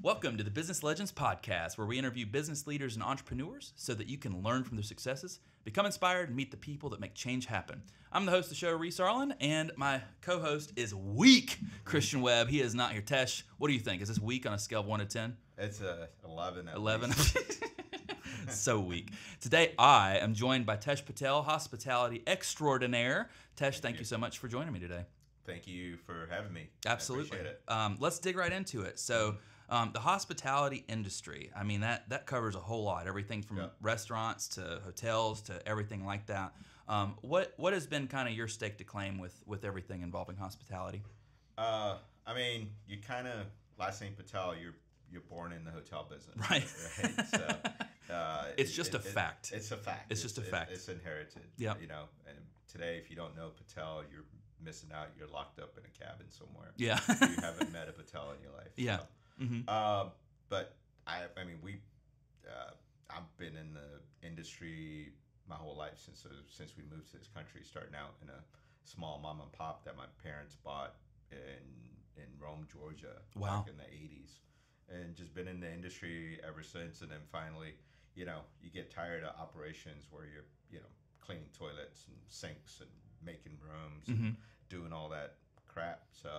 Welcome to the Business Legends Podcast, where we interview business leaders and entrepreneurs so that you can learn from their successes, become inspired, and meet the people that make change happen. I'm the host of the show, Reese Arlen, and my co-host is weak, Christian Webb. He is not here. Tesh, what do you think? Is this weak on a scale of 1 to 10? It's 11. 11? So weak. Today, I am joined by Tesh Patel, hospitality extraordinaire. Tesh, thank you so much for joining me today. Thank you for having me. Absolutely. I appreciate it. Let's dig right into it. So, the hospitality industry, I mean, that covers a whole lot. Everything from restaurants to hotels to everything like that. What has been kind of your stake to claim with everything involving hospitality? I mean, you kind of, last name Patel, you're born in the hotel business. Right. So, it's just a fact. It's a fact. It's just a fact. It's inherited. Yeah. You know, and today, if you don't know Patel, you're missing out. You're locked up in a cabin somewhere. Yeah. You haven't met a Patel in your life. Yeah. So. But I mean, I've been in the industry my whole life since we moved to this country. Starting out in a small mom and pop that my parents bought in Rome, Georgia, wow, back in the '80s, and just been in the industry ever since. And then finally, you get tired of operations where you're cleaning toilets and sinks and making rooms and doing all that crap. So.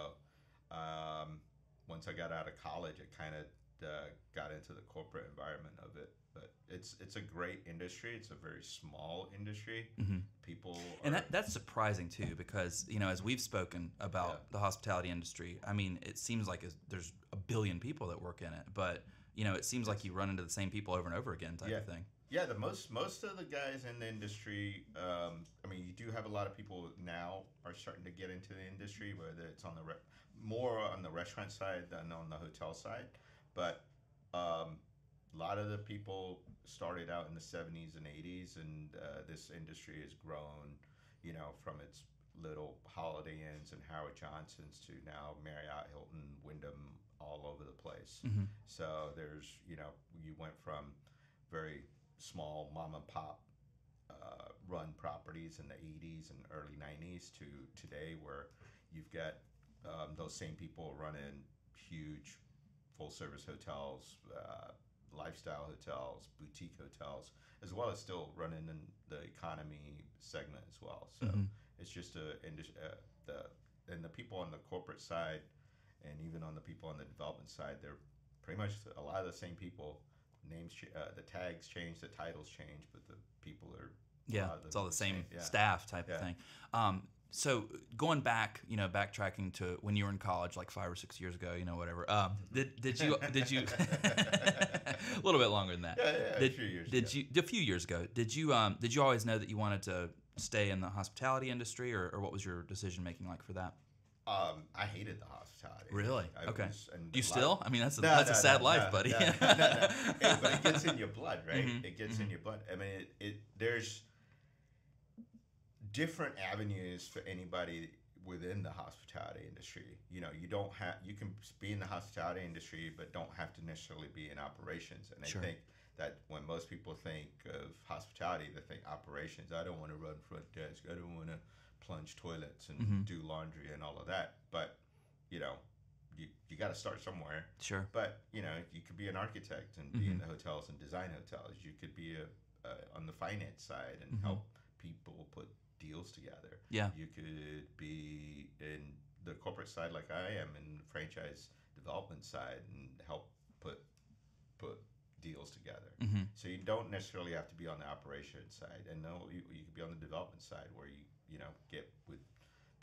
Once I got out of college, I kind of got into the corporate environment of it. But it's a great industry. It's a very small industry. People and that's surprising too, because as we've spoken about the hospitality industry, I mean, it seems like there's a billion people that work in it, but it seems like you run into the same people over and over again type of thing. Yeah, the most of the guys in the industry, I mean, you do have a lot of people now are starting to get into the industry, whether it's on more on the restaurant side than on the hotel side. But a lot of the people started out in the 70s and 80s, and this industry has grown, from its little Holiday Inns and Howard Johnson's to now Marriott, Hilton, Wyndham, all over the place. So there's, you went from very small mom and pop run properties in the 80s and early 90s to today where you've got those same people running huge full service hotels, lifestyle hotels, boutique hotels, as well as still running in the economy segment as well. So it's just the people on the corporate side and even on the people on the development side, they're pretty much a lot of the same people. Names, the tags change, the titles change, but the people are it's all the same staff type of thing. So going back, backtracking to when you were in college, like 5 or 6 years ago, whatever. Did you a little bit longer than that? A few years ago. A few years ago. Did you always know that you wanted to stay in the hospitality industry, or what was your decision making like for that? I hated the hospitality. Really? Okay. Do you still? I mean, that's a sad life, buddy. No. But it gets in your blood, right? It gets in your blood. I mean, there's different avenues for anybody within the hospitality industry. You can be in the hospitality industry, but don't have to necessarily be in operations. And I think that when most people think of hospitality, they think operations. I don't want to run front desk. I don't want to plunge toilets and do laundry and all of that. But, you got to start somewhere. Sure. But, you could be an architect and be in the hotels and design hotels. You could be on the finance side and help people put deals together. Yeah. You could be in the corporate side like I am, in the franchise development side, and help put deals together. So you don't necessarily have to be on the operations side. And no, you could be on the development side where you get with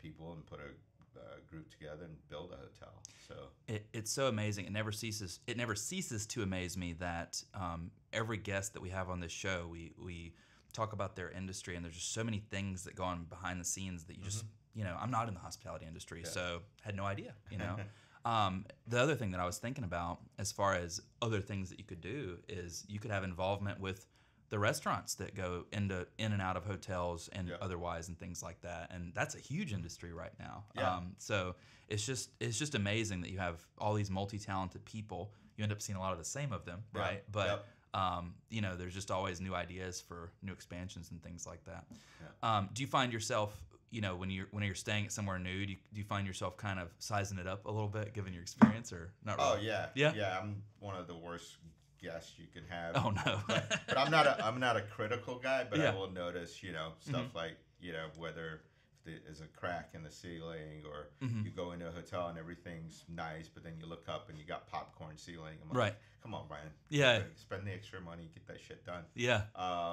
people and put a group together and build a hotel. So it's so amazing. It never ceases to amaze me that every guest that we have on this show, we talk about their industry, and there's just so many things that go on behind the scenes that you just I'm not in the hospitality industry, so had no idea. The other thing that I was thinking about as far as other things that you could do is you could have involvement with the restaurants that go in and out of hotels and otherwise and things like that, and that's a huge industry right now. So it's just amazing that you have all these multi-talented people. You end up seeing a lot of the same of them, right? But there's just always new ideas for new expansions and things like that. Do you find yourself when you're staying at somewhere new, do you find yourself kind of sizing it up a little bit, given your experience, or not really? Oh yeah, Yeah. I'm one of the worst guests you can have. Oh no. but I'm not a critical guy, but Yeah. I will notice, stuff like, whether there's a crack in the ceiling, or you go into a hotel and everything's nice, but then you look up and you got popcorn ceiling. I'm like, Right. come on, Brian. Yeah. Spend the extra money, get that shit done. Yeah.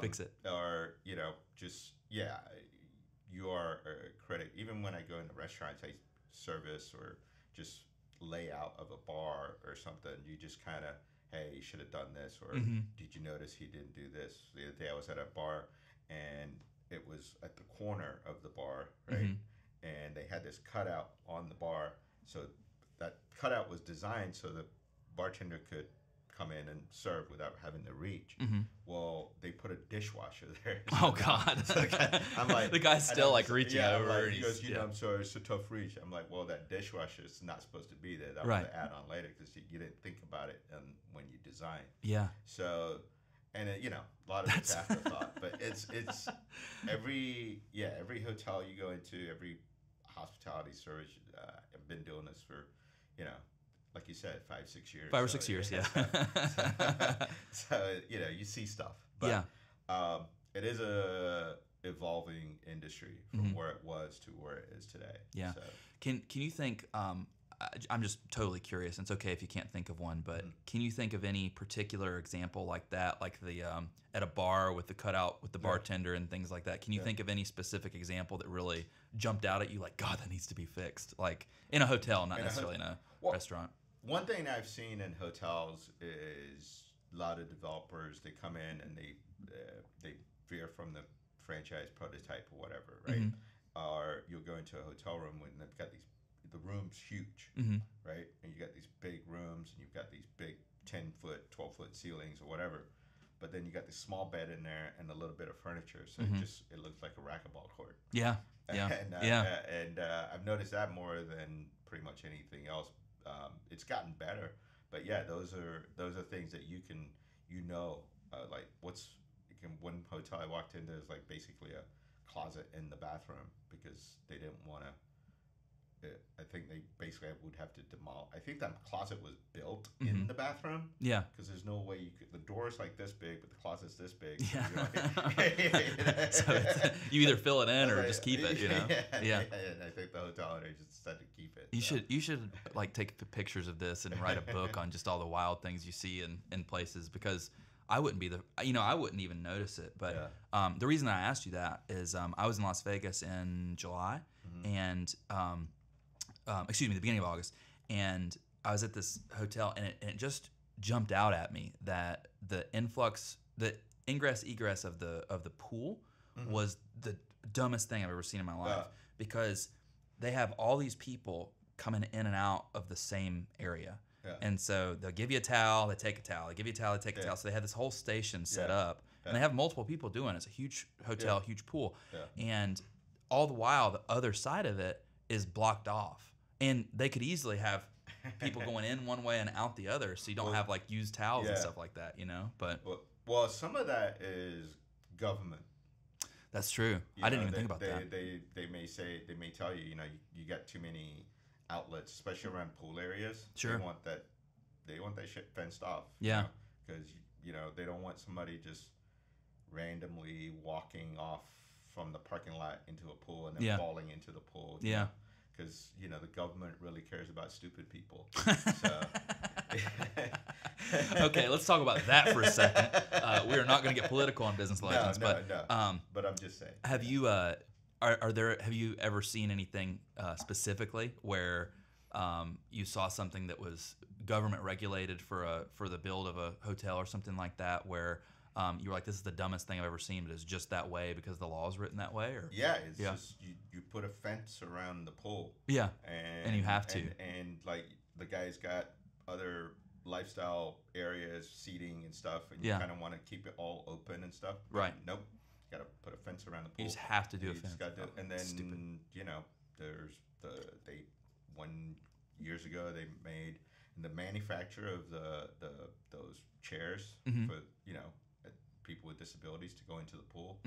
Fix it. Or, you are a critic. Even when I go into restaurants, I service or just layout of a bar or something, you just kind of, hey, you should have done this, or did you notice he didn't do this? The other day I was at a bar, and it was at the corner of the bar, right? And they had this cutout on the bar, so that cutout was designed so the bartender could come in and serve without having to reach. Well, they put a dishwasher there. Oh God! I'm like, the guy's still like reaching over. Like, he goes, I'm sorry, it's a tough reach. I'm like, well, that dishwasher is not supposed to be there. That was an add-on later, because you didn't think about it when you designed. Yeah. So, and a lot of it's afterthought, but it's every hotel you go into, every hospitality service. I've been doing this for, like you said, 5-6 years. 5 or 6 years, yeah. So you see stuff, but it is a evolving industry from where it was to where it is today. Yeah. So. Can you think? I'm just totally curious. It's okay if you can't think of one, but can you think of any particular example like that, like the at a bar with the cutout with the bartender and things like that? Can you think of any specific example that really jumped out at you, like, God, that needs to be fixed, like in a hotel, not necessarily in a restaurant? One thing I've seen in hotels is a lot of developers, they come in and they veer from the franchise prototype or whatever, right? Or you'll go into a hotel room when they've got the room's huge, right? And you got these big rooms, and you've got these big 10-foot, 12-foot ceilings or whatever. But then you got this small bed in there and a little bit of furniture, so it looks like a racquetball court. Yeah, And I've noticed that more than pretty much anything else. It's gotten better, but those are things that you can, like one hotel I walked into is like basically a closet in the bathroom, because they didn't want to. I think they basically would have to demolish. I think that closet was built in the bathroom. Yeah. Because there's no way you could. The door's like this big, but the closet's this big. Yeah. So you either fill it in or just keep it. Yeah. And I think the hotel owner just decided to keep it. You should like take pictures of this and write a book on just all the wild things you see in places, because I wouldn't even notice it. But the reason I asked you that is I was in Las Vegas in July, and the beginning of August, and I was at this hotel, and it just jumped out at me that the ingress egress of the pool was the dumbest thing I've ever seen in my life, because they have all these people coming in and out of the same area. Yeah. And so they'll give you a towel, they take a towel, they give you a towel, they take a towel. So they have this whole station set up, and they have multiple people doing it. It's a huge hotel, huge pool. Yeah. And all the while, the other side of it is blocked off. And they could easily have people going in one way and out the other, so you don't have like used towels and stuff like that, But well, some of that is government. That's true. I didn't even think about that. They may tell you, you got too many outlets, especially around pool areas. Sure. They want that shit fenced off. Yeah. Because they don't want somebody just randomly walking off from the parking lot into a pool and then falling into the pool. Yeah. Because the government really cares about stupid people. So. Okay, let's talk about that for a second. We are not going to get political on Business Legends, but I'm just saying. Have you have you ever seen anything specifically where you saw something that was government regulated for the build of a hotel or something like that, where you were like, this is the dumbest thing I've ever seen, but it's just that way because the law is written that way? Or it's just you put a fence around the pool. Yeah, and you have to. And like the guy's got other lifestyle areas, seating and stuff, and you kind of want to keep it all open and stuff. Right. Nope. Got to put a fence around the pool. You just have to do a fence. And then there's years ago they made the manufacturer of those chairs for people with disabilities to go into the pool.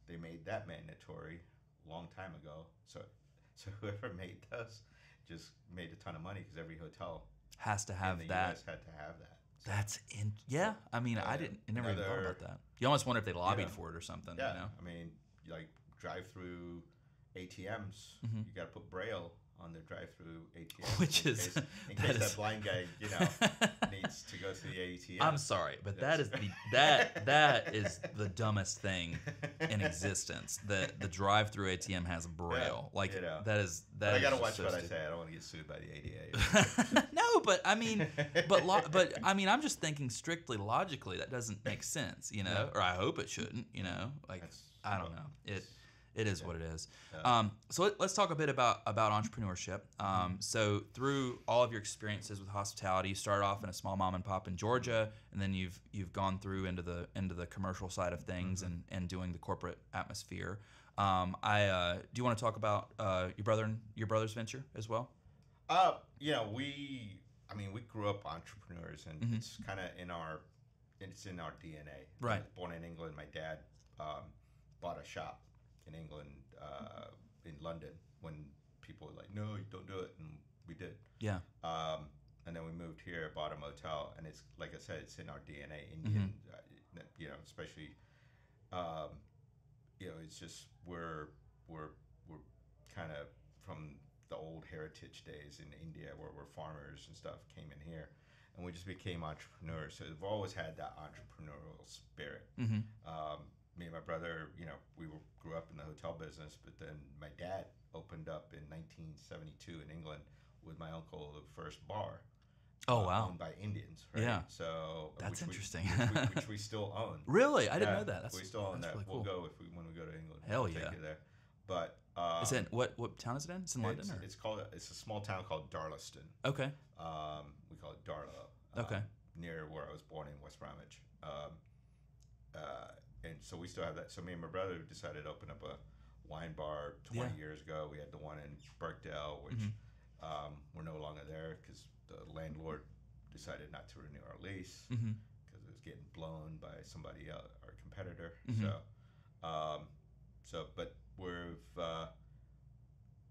They made that mandatory, long time ago. So whoever made those just made a ton of money because every hotel Has to in have the that. U.S. had to have that. So, That's in. Yeah, I mean, I never even thought about that. You almost wonder if they lobbied for it or something. yeah, You know? I mean, like drive-through ATMs, Mm-hmm. you got to put Braille on the drive-through ATM, Which is in case that blind guy, needs to go to the ATM. I'm sorry, but that is that is the dumbest thing in existence. The drive-through ATM has Braille. Yeah, like that is that. But I is gotta just watch so what I stupid. say. I don't want to get sued by the ADA. No, but I mean, but I mean, I'm just thinking strictly logically. That doesn't make sense, you know. No. Or I hope it shouldn't, you know. Like I don't know. It is what it is. So let's talk a bit about entrepreneurship. So through all of your experiences with hospitality, you started off in a small mom and pop in Georgia, and then you've gone through into the commercial side of things and doing the corporate atmosphere. Do you want to talk about your brother's venture as well? We grew up entrepreneurs, and it's kind of in our DNA. Right. I was born in England. My dad bought a shop in England, in London, when people were like, "No, you don't do it," and we did. Yeah. And then we moved here, bought a motel, and it's like I said, it's in our DNA. Indian, especially, it's just we're kind of from the old heritage days in India where we're farmers and stuff, came in here, and we just became entrepreneurs. So we've always had that entrepreneurial spirit. Me and my brother, grew up in the hotel business, but then my dad opened up in 1972 in England with my uncle the first bar. Oh wow! Owned by Indians, right? Yeah. So that's interesting. Which we still own. Really, I didn't know that. We still own that. Really cool. We'll go when we go to England. Hell we'll yeah! Take you there. But is it what town is it in? It's in London. It's a small town called Darlaston. Okay. We call it Darla. Okay. Near where I was born in West Bromwich. And so we still have that. So me and my brother decided to open up a wine bar 20 years ago. We had the one in Birkdale, which we're no longer there because the landlord decided not to renew our lease because it was getting blown by somebody else, our competitor. But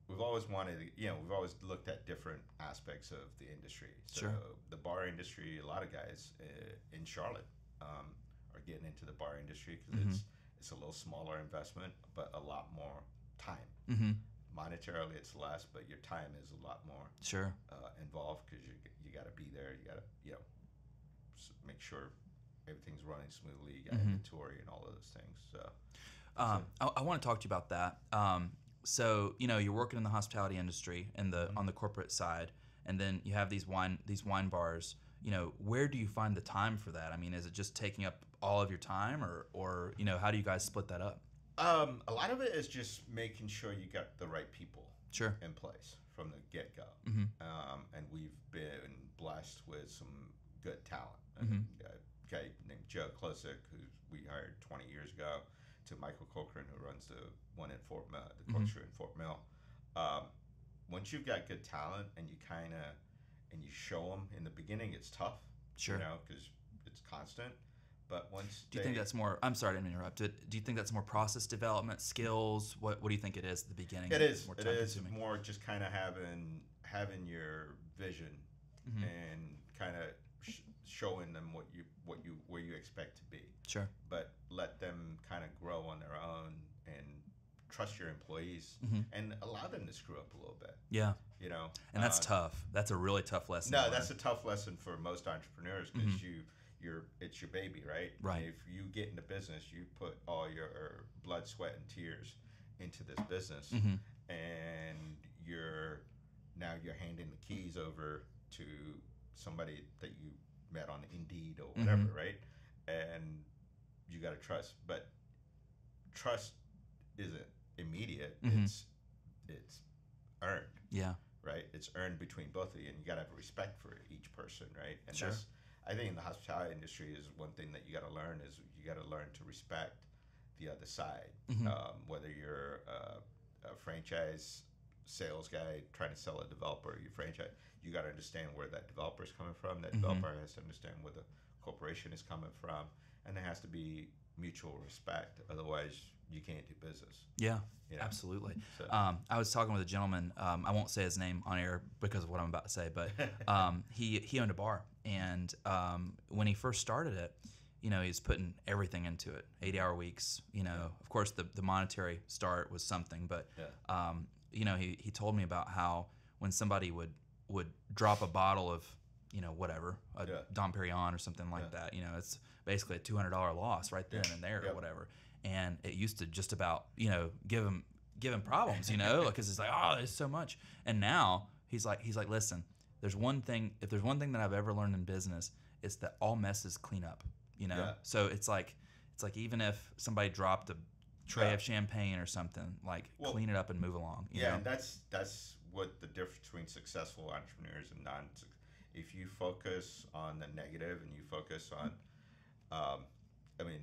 we've always wanted to, we've always looked at different aspects of the industry. So the bar industry, a lot of guys in Charlotte are getting into the bar industry because it's a little smaller investment, but a lot more time. Monetarily, it's less, but your time is a lot more involved because you got to be there. You got to make sure everything's running smoothly. You got inventory and all of those things. So, I want to talk to you about that. So you're working in the hospitality industry and on the corporate side, and then you have these wine bars. Where do you find the time for that? I mean, is it just taking up all of your time, or how do you guys split that up? A lot of it is just making sure you got the right people in place from the get-go. And we've been blessed with some good talent. A guy named Joe Klosick, who we hired 20 years ago, to Michael Cochran, who runs the one in Fort Mill, the Corkscrew in Fort Mill. Once you've got good talent and you you show them in the beginning, it's tough, because it's constant. But once do you think that's more? I'm sorry to interrupt. Do you think that's more process development, skills? What do you think it is at the beginning? It is. It is more just kind of having your vision and kind of showing them where you expect to be. Sure. But let them kind of grow on their own and trust your employees and allow them to screw up a little bit. Yeah. And that's tough. That's a really tough lesson. No, that's a tough lesson for most entrepreneurs because it's your baby, right? Right. And if you get into business, you put all your blood, sweat, and tears into this business, and you're handing the keys over to somebody that you met on Indeed or whatever, right? And you got to trust, but trust isn't immediate. It's earned. Yeah. Right. It's earned between both of you, and you got to have respect for each person, right? And sure. I think in the hospitality industry is one thing that you got to learn is you got to learn to respect the other side. Whether you're a franchise sales guy trying to sell a developer, your franchise, you got to understand where that developer is coming from. That developer has to understand where the corporation is coming from, and there has to be mutual respect. Otherwise, you can't do business. Yeah, You know? absolutely. So. I was talking with a gentleman. I won't say his name on air because of what I'm about to say, but he owned a bar, and when he first started it, you know, he's putting everything into it, 80-hour weeks. You know, of course, the monetary start was something, but you know, he told me about how when somebody would drop a bottle of, you know, whatever, a Dom Perignon or something like that, you know, it's basically a $200 loss right then and there or whatever. And it used to just about, you know, give him problems, you know, because it's like, oh, there's so much. And now he's like, listen, if there's one thing that I've ever learned in business, it's that all messes clean up, you know. So it's like even if somebody dropped a tray of champagne or something, like clean it up and move along. You know? And that's what the difference between successful entrepreneurs and non. If you focus on the negative and you focus on, I mean,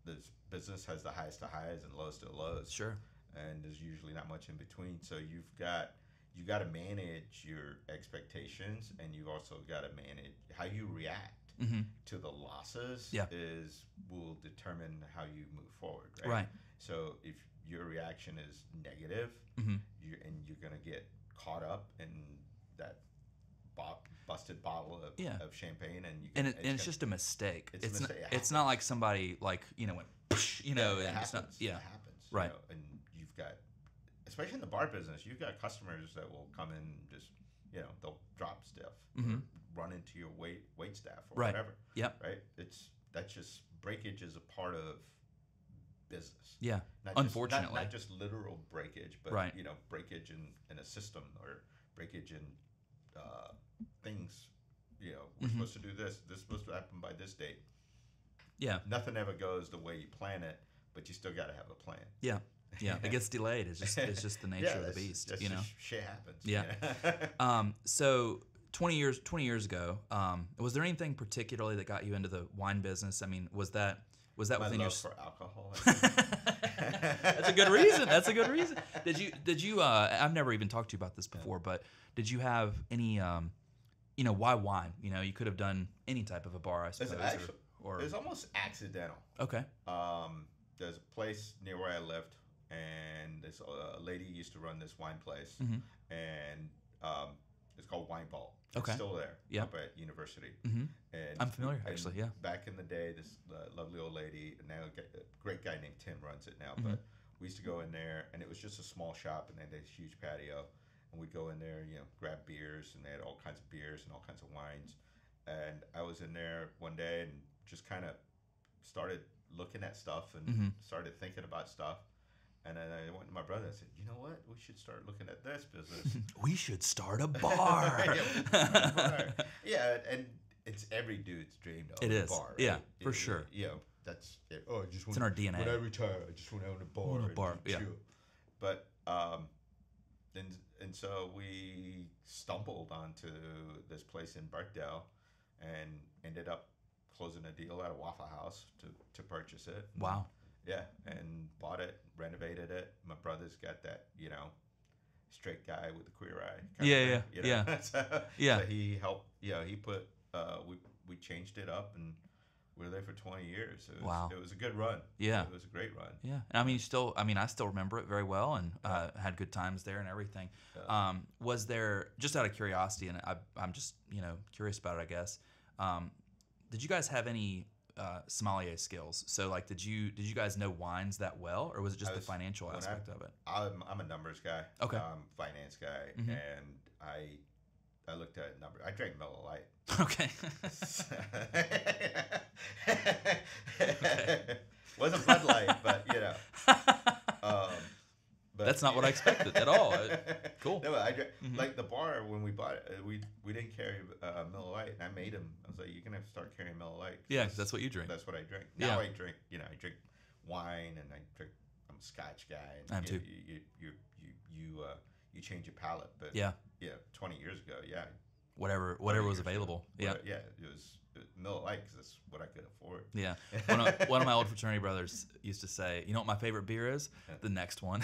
this business has the highest to highs and lowest to lows. Sure. And there's usually not much in between. So you got to manage your expectations, and you've also got to manage how you react to the losses. Will determine how you move forward. Right. So if your reaction is negative, you're going to get caught up in that busted bottle of champagne, and it's just a mistake. It's not like somebody like, you know, went, you know, it and happens. it's not, It happens. Right. You know, and you've got, especially in the bar business, you've got customers that will come in and just, you know, they'll drop stuff, or run into your wait staff or whatever. Yep. Right. That's just breakage is a part of business. Yeah. Unfortunately, not just literal breakage, but you know, breakage in a system, or breakage in things. You know, we're supposed to do this. This is supposed to happen by this date. Yeah. Nothing ever goes the way you plan it, but you still got to have a plan. Yeah. Yeah. It gets delayed. It's just the nature of the beast. You know, shit happens. Yeah. So 20 years ago, was there anything particularly that got you into the wine business? I mean, was that My within love your for alcohol? That's a good reason. That's a good reason. Did you? I've never even talked to you about this before, but did you have any? You know, why wine? You know, you could have done any type of a bar, I suppose. It's almost accidental. Okay. There's a place near where I lived, and this lady used to run this wine place, and it's called Wine Vault. Okay. It's still there. Up at university. And I'm familiar, and actually. Yeah. Back in the day, this lovely old lady, now a great guy named Tim runs it now, but we used to go in there, and it was just a small shop, and they had a huge patio. And we'd go in there, you know, grab beers, and they had all kinds of beers and all kinds of wines. And I was in there one day and just kind of started looking at stuff and started thinking about stuff. And then I went to my brother and said, you know what? We should start looking at this business. We should start a bar. Yeah, and it's every dude's dream to own a bar. Right? Yeah, for sure. You know, that's it. Oh, it's in our DNA. When I retire, I just want to own a bar. Yeah. Chill. But and so we stumbled onto this place in Birkdale and ended up closing a deal at a Waffle House to purchase it. Wow. Yeah, and bought it, renovated it. My brother's got that, you know, straight guy with the queer eye. So he helped. Yeah, he put. We changed it up, and we were there for 20 years. It was a good run. Yeah. It was a great run. Yeah. And I still remember it very well, and had good times there and everything. Yeah. Was there, just out of curiosity, and I'm just, you know, curious about it, I guess, did you guys have any sommelier skills? So, like, did you guys know wines that well, or was it just the financial aspect of it? I'm a numbers guy. Okay. Finance guy, and I looked at numbers. I drank Miller Lite. Okay. Wasn't Bud Light, but you know. But that's not what I expected at all. Cool. No, like the bar when we bought it, we didn't carry Miller Lite, and I made him. I was like, "You're gonna have to start carrying Miller Lite." Yeah, that's what you drink. That's what I drink. Now I drink. You know, I drink wine, and I'm a Scotch guy. And I am too. You change your palate, but 20 years ago, whatever was available. It was Miller Lite because that's what I could afford. Yeah. One of my old fraternity brothers used to say, you know what my favorite beer is? The next one.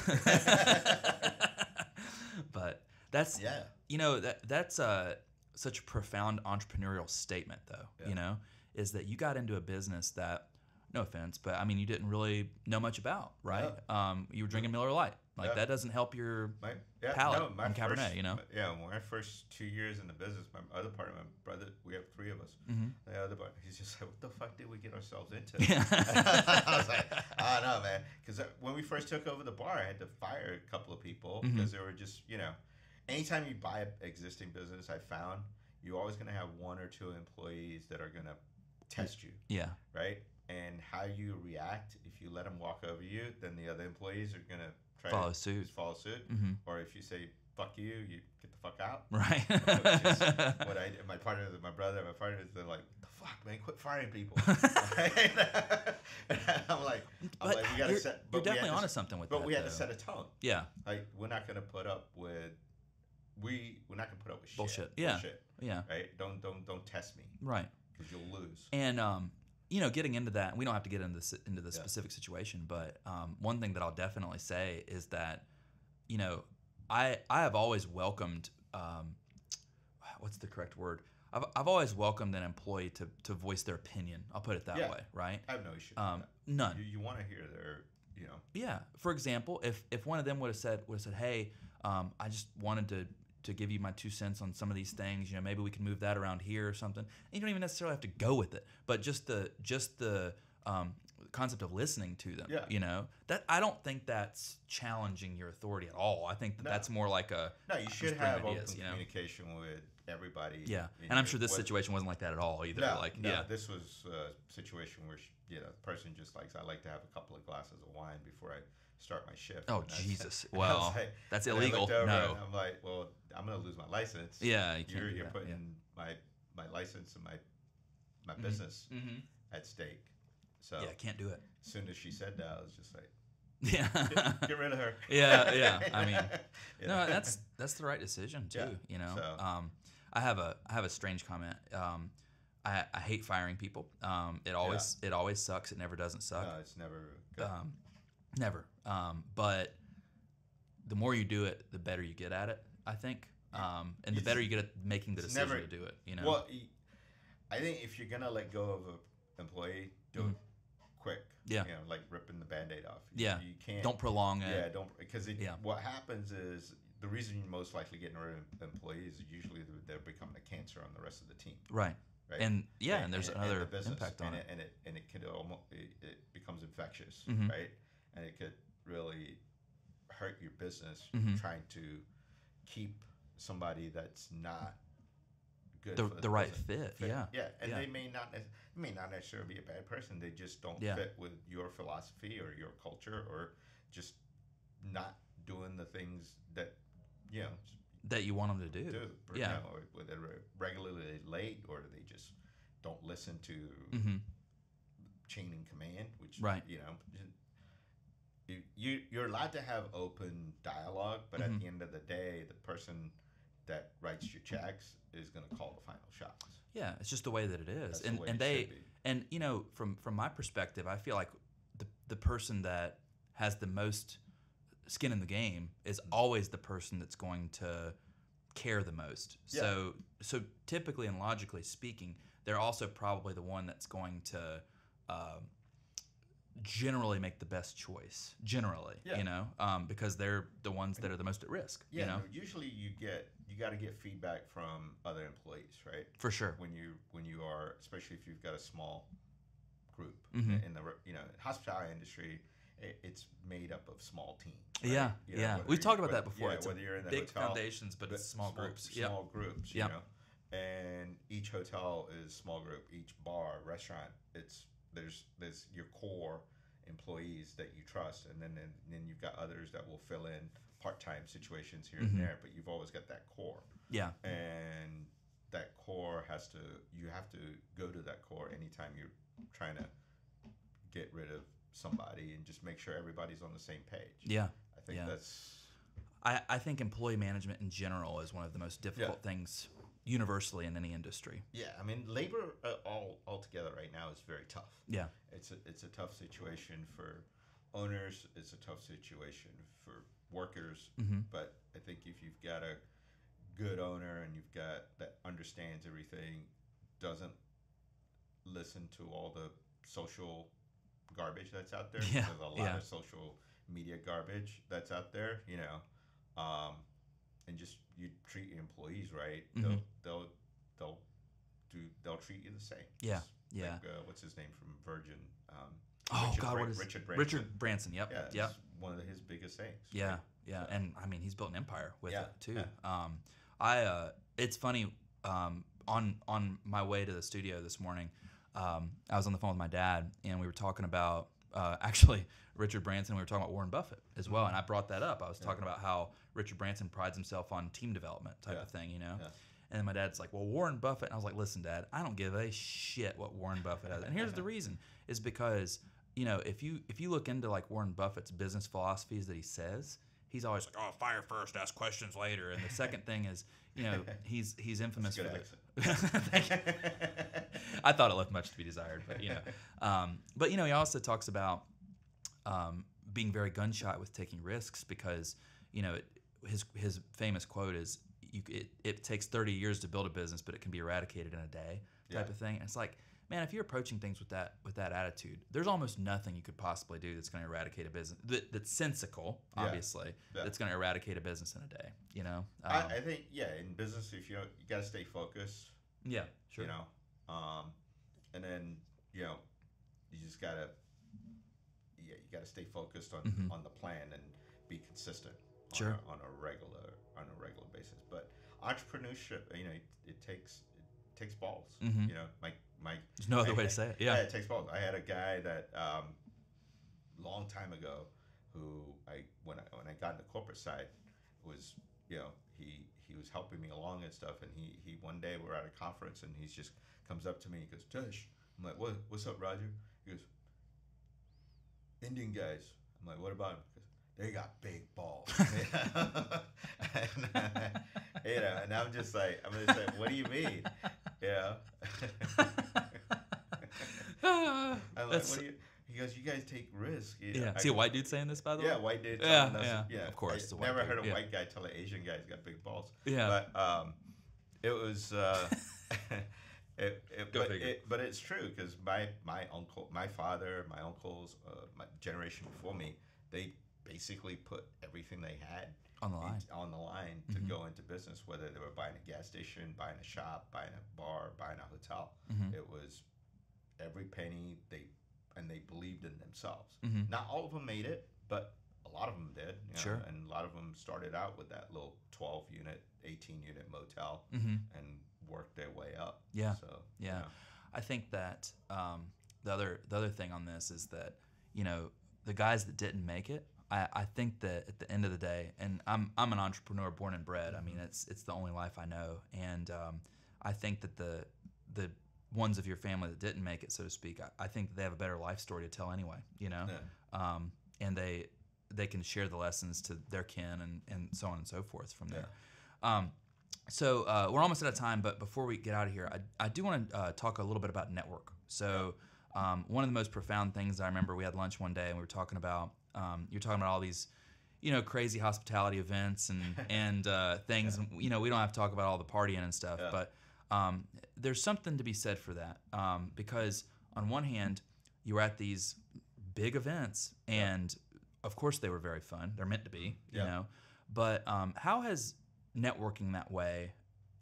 But that's, you know, that's such a profound entrepreneurial statement, though, you know, is that you got into a business that no offense, but I mean, you didn't really know much about, right? You were drinking Miller Lite. Like that doesn't help your palate on Cabernet, you know? My first 2 years in the business, my other partner, my brother, we have 3 of us. The other partner, he's just like, what the fuck did we get ourselves into? I was like, I don't know, man. Because when we first took over the bar, I had to fire a couple of people because they were just, anytime you buy an existing business, I found you're always going to have 1 or 2 employees that are going to test you. Yeah. Right? And how you react, if you let them walk over you, then the other employees are going to try follow to suit. Follow suit. Or if you say, fuck you, you get the fuck out. Right. Which is what I did. My partners, they're like, the fuck, man, quit firing people. I'm like, we got to set. You're definitely onto something with that. But we had to set a tone. Yeah. Like, we're not going to put up with. We're not going to put up with bullshit. Bullshit. Yeah. Right. Don't test me. Right. Because you'll lose. And getting into that, we don't have to get into the specific situation, but one thing that I'll definitely say is that, I have always welcomed, what's the correct word? I've always welcomed an employee to voice their opinion. I'll put it that way, right? I have no issue with that. None. You want to hear their, Yeah. For example, if one of them would have said, hey, I just wanted to give you my 2 cents on some of these things, maybe we can move that around here or something. And you don't even necessarily have to go with it, but just the concept of listening to them, that I don't think that's challenging your authority at all. I think that's more like you should have open communication with everybody. Yeah, and I'm sure this situation wasn't like that at all either. This was a situation where the person just likes, I like to have a couple of glasses of wine before I start my shift. Oh, Jesus. Well, that's illegal. No. And I'm like, well, I'm going to lose my license. Yeah, you're putting my license and my business at stake. So yeah, I can't do it. As soon as she said that, I was just like, get rid of her. Yeah. I mean, no, that's the right decision too. So, I have a strange comment. I hate firing people. It always sucks. It never doesn't suck. No, it's never good. Never. But the more you do it, the better you get at it, I think. And the better you get at making the decision to do it. Well, I think if you're gonna let go of an employee, do it quick. Yeah. Like ripping the Band-Aid off. You can't. Don't prolong it. Yeah, don't, because what happens is the reason you're most likely getting rid of employees is usually they're becoming a cancer on the rest of the team. Right. And there's another impact on it. And it could almost it becomes infectious, Mm-hmm. right? And it could really hurt your business trying to keep somebody that's not good for the right fit. Yeah. And they may not necessarily be a bad person. They just don't fit with your philosophy or your culture, or just not doing the things that that you want them to do. Or they're regularly late, or they just don't listen to chain in command, which you're allowed to have open dialogue, but at the end of the day, the person that writes your checks is going to call the final shots. Yeah, it's just the way that it is. That's the way it should be. From my perspective, I feel like the person that has the most skin in the game is always the person that's going to care the most. Yeah. So typically and logically speaking, they're also probably the one that's going to generally make the best choice. Because they're the ones that are the most at risk. Yeah. Usually you got to get feedback from other employees, right? For sure. When you are, especially if you've got a small group Mm-hmm. in the hospitality industry, it's made up of small teams. Right? Yeah. We've talked about that before. It's whether you're in the big hotel, foundations, but it's small groups. Small groups. And each hotel is small group. Each bar, restaurant, there's your core employees that you trust, and then you've got others that will fill in part-time situations here and there. But you've always got that core. Yeah. And that core you have to go to that core anytime you're trying to get rid of somebody, and just make sure everybody's on the same page. Yeah. I think that's... I think employee management in general is one of the most difficult things universally in any industry. Yeah, I mean, labor altogether right now is very tough. Yeah. It's a tough situation for owners. It's a tough situation for workers. But I think if you've got a good owner and you've got that understands everything, doesn't listen to all the social garbage that's out there. Yeah, There's a lot yeah. of social media garbage that's out there. Um, and just you treat your employees right, Mm-hmm. they'll they'll treat you the same. Yeah, Just yeah. like what's his name from Virgin? Oh God, what is Richard Branson? Richard Branson? Yep, Yeah, yep. it's one of his biggest sayings. Yeah, right? yeah, So, and I mean he's built an empire with yeah, it too. yeah. It's funny. On my way to the studio this morning, I was on the phone with my dad, and we were talking about actually Richard Branson. We were talking about Warren Buffett as well, and I brought that up. I was talking about how Richard Branson prides himself on team development type of thing, Yeah. And then my dad's like, "Well, Warren Buffett." And I was like, "Listen, Dad, I don't give a shit what Warren Buffett has." And here's the reason: is because if you look into like Warren Buffett's business philosophies that he says, he's always like, "Oh, fire first, ask questions later." And the second thing is, he's infamous for Thank you. I thought it left much to be desired, but he also talks about being very gun shy with taking risks because his famous quote is it takes 30 years to build a business, but it can be eradicated in a day type of thing. And it's like, man, if you're approaching things with that attitude, there's almost nothing you could possibly do that's going to eradicate a business that's sensical, obviously. That's going to eradicate a business in a day. I think in business, if you got to stay focused. Yeah, sure. And then you just gotta you gotta stay focused on the plan and be consistent on a regular basis. But entrepreneurship, it takes balls. Mm-hmm. There's no other way to say it. Yeah, it takes balls. I had a guy that long time ago who when I got in the corporate side was he was helping me along and stuff, and he one day we're at a conference and he just comes up to me and goes, "Tesh." I'm like, what's up, Roger? He goes, "Indian guys." I'm like, "What about them?" He goes, "They got big balls." And I'm just like, what do you mean? I'm like, what do you? He goes, "You guys take risks." Yeah. See a white dude saying this, by the way? Yeah, white dude. Yeah. Of course. I never heard a white guy tell an Asian guy's got big balls. Yeah. But it was. Go figure. But it's true because my uncle, my father, my uncles, my generation before me, they basically put everything they had on the line to go into business. Whether they were buying a gas station, buying a shop, buying a bar, buying a hotel, it was every penny they believed in themselves. Not all of them made it, but a lot of them did. Sure. And a lot of them started out with that little 12-unit, 18-unit motel and worked their way up. Yeah. So I think that the other thing on this is that the guys that didn't make it, I think that at the end of the day, and I'm an entrepreneur born and bred. I mean, it's the only life I know, and I think that the ones of your family that didn't make it, so to speak, I think they have a better life story to tell anyway. And they can share the lessons to their kin and so on and so forth from there. So we're almost out of time, but before we get out of here, I do want to talk a little bit about network. So one of the most profound things I remember, we had lunch one day and we were talking about, you're talking about all these, crazy hospitality events and things. And, we don't have to talk about all the partying and stuff, but there's something to be said for that because on one hand, you were at these big events and of course they were very fun. They're meant to be, but how has networking that way,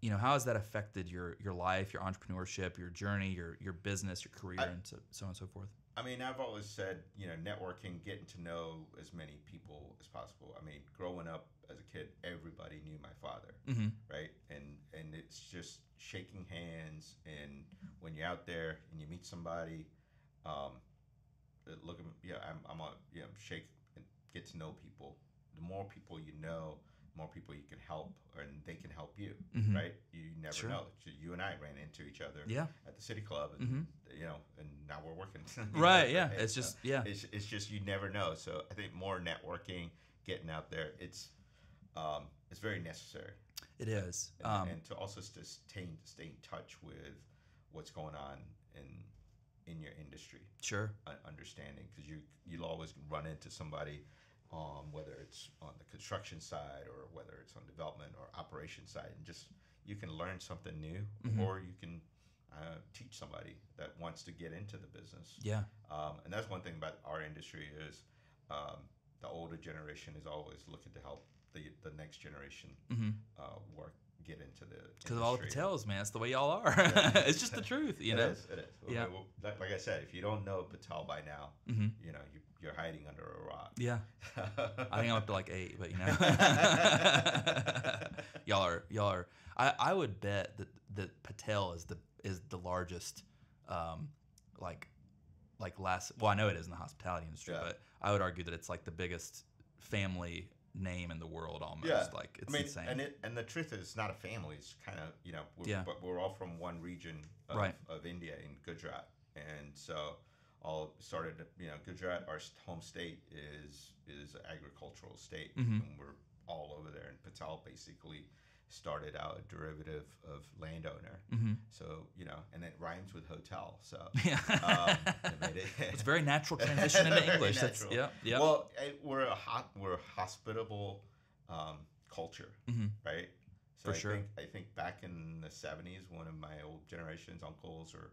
how has that affected your life, your entrepreneurship, your journey, your business, your career, and so on and so forth? I mean, I've always said, networking, getting to know as many people as possible. I mean, growing up as a kid, everybody knew my father, right? And it's just shaking hands, and when you're out there and you meet somebody, look at shake and get to know people. The more people you know, more people you can help, and they can help you, right? You never know. You and I ran into each other at the City Club, and and now we're working. Right? Yeah. It's just It's just you never know. So I think more networking, getting out there, it's very necessary. It is, and to also stay in touch with what's going on in your industry. Sure. Understanding, because you'll always run into somebody. Whether it's on the construction side or whether it's on development or operation side, and just you can learn something new, or you can teach somebody that wants to get into the business. Yeah. And that's one thing about our industry is the older generation is always looking to help the next generation get into the industry. Because of all the Patels, man. That's the way y'all are. It's just the truth, you know? It is. Yeah. Well, like I said, if you don't know Patel by now, you know, you're hiding under a rock. Yeah. I think I'm up to like 8, but you know. y'all are. I would bet that Patel is the largest, last. Well, I know it is in the hospitality industry, but I would argue that it's like the biggest family name in the world almost. Yeah. Like it's insane. And the truth is, it's not a family. It's kind of, you know, but we're all from one region of India in Gujarat, and so all started. You know, Gujarat, our home state, is an agricultural state, and we're all over there. And Patel basically started out a derivative of landowner. So, you know, and it rhymes with hotel. So it's a very natural transition into English. That's, yeah. Well, we're a hospitable culture, right? So For sure. I think back in the 70s, one of my old generation's uncles or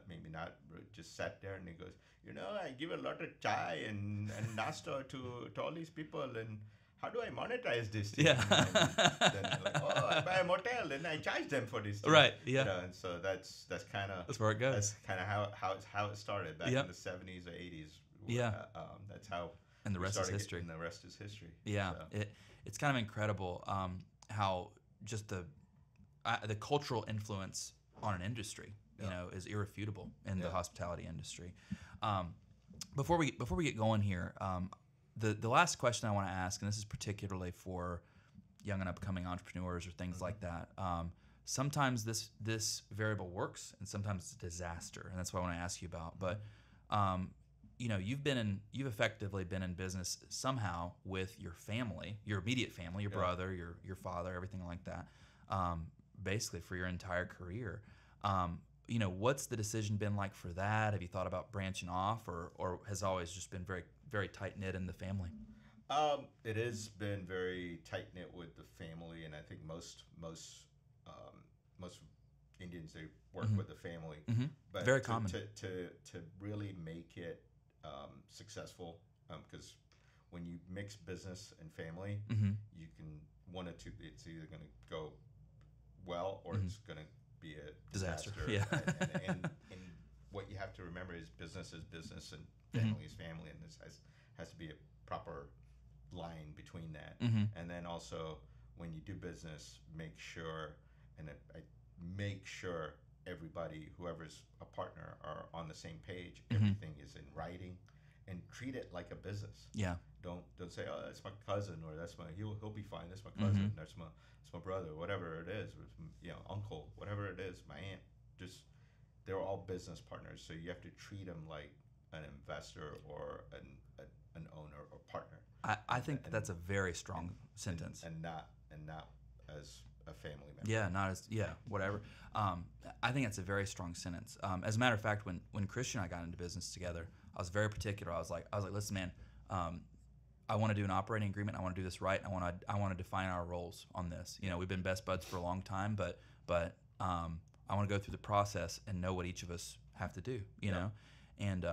maybe not, just sat there and he goes, you know, I give a lot of chai and nasta to all these people, and how do I monetize this thing? Yeah. And then like, oh, I buy a motel and I charge them for this thing. Right. Yeah. You know, and so that's kind of where it goes. That's kind of how it started back in the 70s or 80s. Yeah. That's how. And the rest is history. And the rest is history. Yeah. So. It's kind of incredible how just the cultural influence on an industry, you know, is irrefutable in the hospitality industry. Before we get going here, the last question I want to ask, and this is particularly for young and upcoming entrepreneurs or things like that. Sometimes this variable works, and sometimes it's a disaster, and that's what I want to ask you about. But you know, you've effectively been in business somehow with your family, your immediate family, your brother, your father, everything like that, basically for your entire career. You know, what's the decision been like for that? Have you thought about branching off, or has it always just been very, very tight knit in the family? It has been very tight knit with the family, and I think most Indians, they work with the family. But very common to really make it successful, because when you mix business and family, you can one or two. It's either going to go well or it's going to be a disaster. Yeah. and what you have to remember is business and family is family, and this has to be a proper line between that. And then also when you do business, make sure everybody, whoever's a partner, are on the same page. Everything is in writing, and treat it like a business. Yeah. Don't say, oh, that's my cousin, or he'll be fine. That's my cousin. That's my brother, whatever it is, or, you know, uncle, whatever it is, my aunt. Just they're all business partners, so you have to treat them like an investor or an owner or partner. I think that's a very strong sentence, and not as a family member. Yeah, not as whatever. I think that's a very strong sentence. As a matter of fact, when Christian and I got into business together, I was very particular. I was like, listen, man, I want to do an operating agreement. I want to do this right. I want to define our roles on this. You know, we've been best buds for a long time, but I want to go through the process and know what each of us have to do. You know, and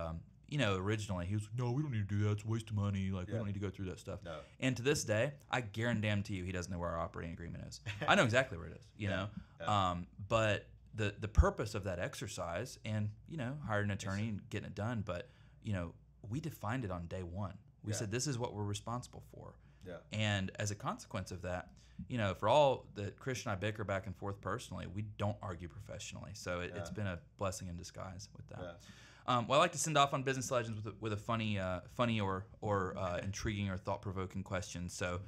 you know, originally he was like, no, we don't need to do that. It's a waste of money. Like, we don't need to go through that stuff. No. And to this day, I guarantee you he doesn't know where our operating agreement is. I know exactly where it is, you know. Yeah. But the purpose of that exercise, and, you know, hired an attorney and getting it done, but, you know, we defined it on day one. We said, this is what we're responsible for. Yeah. And as a consequence of that, you know, for all that Christian and I bicker back and forth personally, we don't argue professionally. So it's been a blessing in disguise with that. Yeah. Well, I like to send off on Business Legends with a funny or intriguing or thought-provoking question. So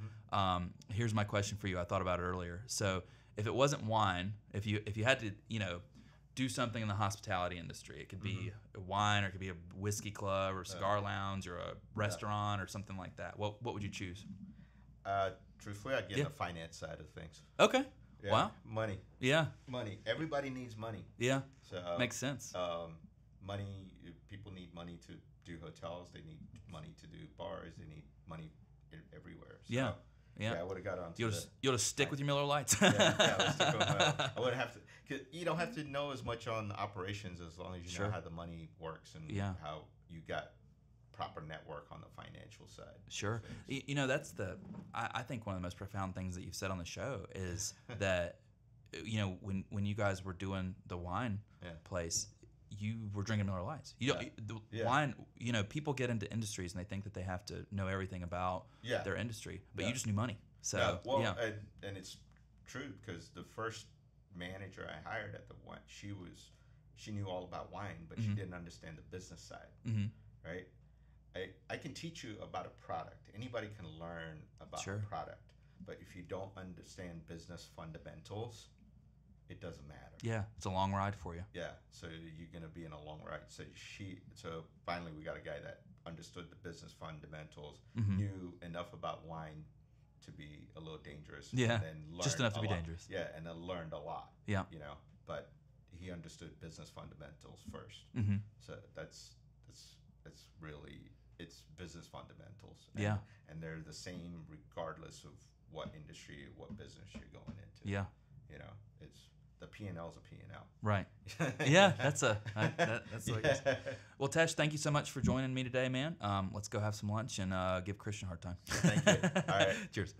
here's my question for you. I thought about it earlier. So if it wasn't wine, if you had to, you know, do something in the hospitality industry, it could be a wine, or it could be a whiskey club or a cigar lounge or a restaurant or something like that. What would you choose? Truthfully, I'd get the finance side of things. Okay. Yeah. Wow. Money. Yeah. Money. Everybody needs money. Yeah. So makes sense. Money. People need money to do hotels. They need money to do bars. They need money everywhere. So, yeah, I would have got on. You'll just stick with your Miller Lights. I would stick with my. I would have to, You don't have to know as much on operations as long as you Sure. know how the money works and Yeah. how you got proper network on the financial side. of Sure. things. You know, that's I think one of the most profound things that you've said on the show is that, you know, when you guys were doing the wine Yeah. place, you were drinking Miller Lights. You don't, Yeah. the Yeah. wine, you know, people get into industries and they think that they have to know everything about Yeah. their industry, but Yeah. you just knew money. So, Yeah, well, yeah. and it's true because the first manager I hired at the wine, she knew all about wine, but she didn't understand the business side, Mm-hmm. right? I can teach you about a product. Anybody can learn about Sure. a product, but if you don't understand business fundamentals, it doesn't matter. Yeah, it's a long ride for you. Yeah, so you're gonna be in a long ride. So finally we got a guy that understood the business fundamentals, Mhm. knew enough about wine to be a little dangerous. Yeah, and then learned just enough to a be lot. dangerous. Yeah, and then learned a lot. Yeah. You know, but he understood business fundamentals first. Mm-hmm. So that's really it's business fundamentals. Yeah. And they're the same regardless of what industry, what business you're going into. Yeah. You know, it's the P&L's a P&L. Right. Yeah, that's what it is. Well, Tesh, thank you so much for joining me today, man. Let's go have some lunch and give Christian a hard time. Thank you. All right. Cheers.